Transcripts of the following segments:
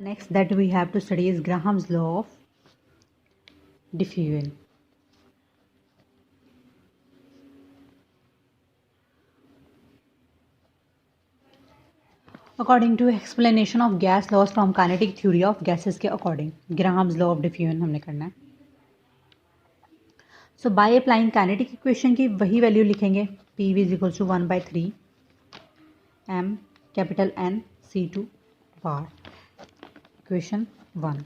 Next that we have to study is Graham's law of diffusion. According to explanation of gas laws from kinetic theory of gases के according, Graham's law of diffusion हमने करना है. So by applying kinetic equation की वही value लिखेंगे. PV is equals to 1/3 m capital N C2 bar. Equation 1.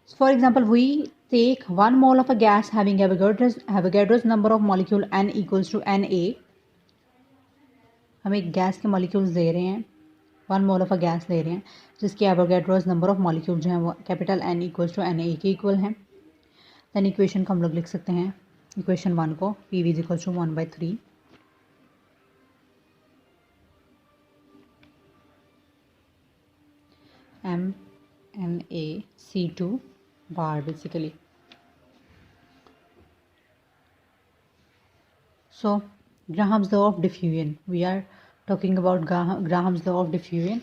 So for example, we take 1 mole of a gas having Avogadro's number of molecule N equals to Na. हम एक gas के molecules दे रहे हैं, 1 mole of a gas ले रहे हैं जिसके Avogadro's number of molecule जो हैं वो capital N equals to Na के इक्वल हैं. देन इक्वेशन को हम लोग लिख सकते हैं, इक्वेशन 1 को PV is equals to 1/3 m Na C2 bar basically. So Graham's law of diffusion. We are talking about Graham's law of diffusion.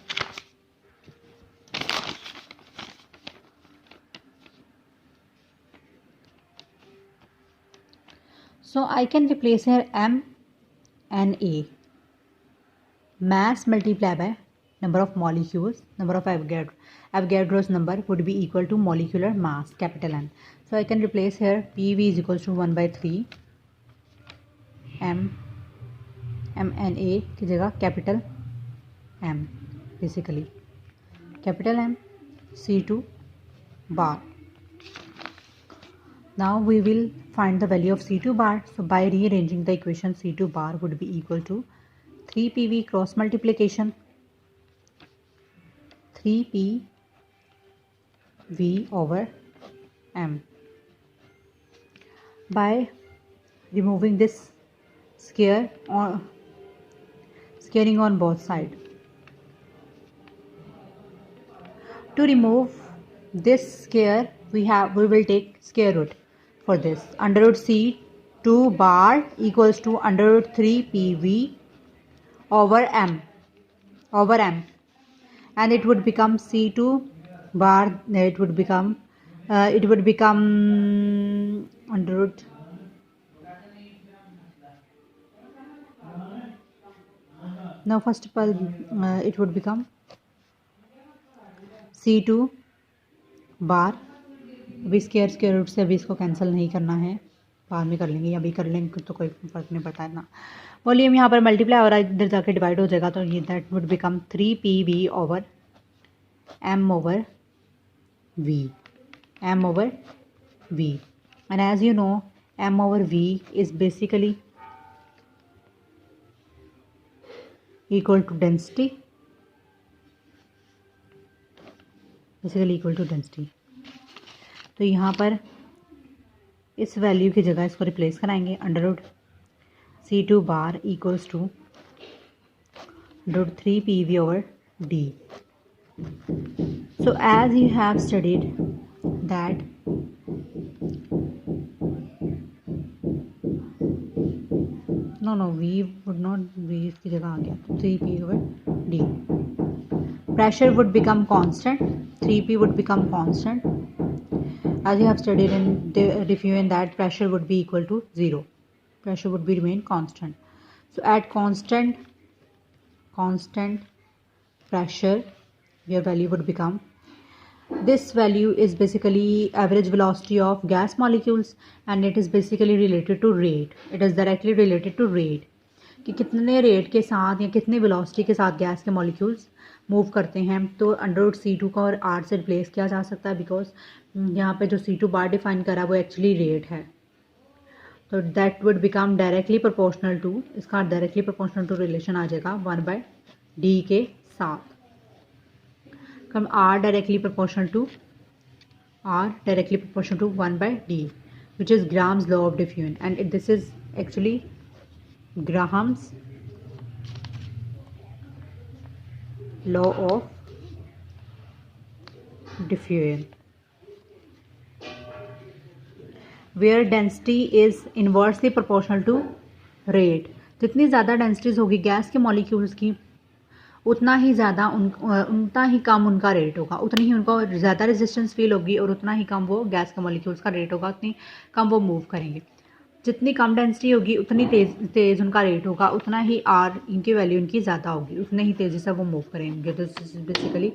So I can replace here M and A. Mass multiplied by number of molecules, number of Avogadro's number would be equal to molecular mass, capital N. So I can replace here PV is equals to 1/3 MNA की जगह capital M basically, capital M C2 bar. Now we will find the value of C2 bar. So by rearranging the equation, C2 bar would be equal to 3PV cross multiplication 3PV over M. By removing this square or squaring on both sides. To remove this square, we will take square root for this. Under root C2 bar equals to under root 3PV over M, and it would become C2 bar. It would become under root now first of all it would become C2 बार. अभी square root से अभी इसको cancel नहीं करना है, बाद में कर लेंगे, अभी कर लेंगे तो कोई फर्क नहीं पड़ता है ना. वॉल्यूम यहाँ पर मल्टीप्लाई और इधर जाके डिवाइड हो जाएगा, तो ये that would become 3PV over M over V, M over V. And as you know, M over V is basically equal to density. तो यहाँ पर इस वैल्यू की जगह इसको रिप्लेस कराएंगे. Under root C2 bar equals to root 3PV over D. So as you have studied that V would not be इसकी जगह आ गया, 3P over D. Pressure would become constant, 3P would become constant. As you have studied in the diffusion that pressure would be equal to 0. Pressure would be remain constant. So at constant pressure, your value would become, this value is basically average velocity of gas molecules and it is basically related to rate. It is directly related to rate कि कितने rate के साथ या कितने velocity के साथ gas के molecules move करते हैं. तो अंडर रूट C2 का और R से रिप्लेस किया जा सकता है, बिकॉज यहाँ पे जो C2 बार डिफाइन करा वो एक्चुअली रेट है. तो that would become directly proportional to, इसका डायरेक्टली प्रोपोर्शनल टू रिलेशन आ जाएगा 1/D के साथ. कम R directly proportional to 1/D, which is Graham's law of diffusion, and this is actually Graham's law of diffusion, where density is inversely proportional to rate. जितनी ज़्यादा densities होगी gas के molecules की, उतना ही ज़्यादा उतना ही कम उनका रेट होगा, उतनी ही उनको ज़्यादा रेजिस्टेंस फील होगी और उतना ही कम वो गैस के मॉलिक्यूल्स का रेट होगा, उतनी कम वो मूव करेंगे। जितनी कम डेंसिटी होगी उतनी तेज़ उनका रेट होगा, उतना ही आर इनकी वैल्यू इनकी ज़्यादा होगी, उतने ही तेज़ी से वो मूव करेंगे। This is basically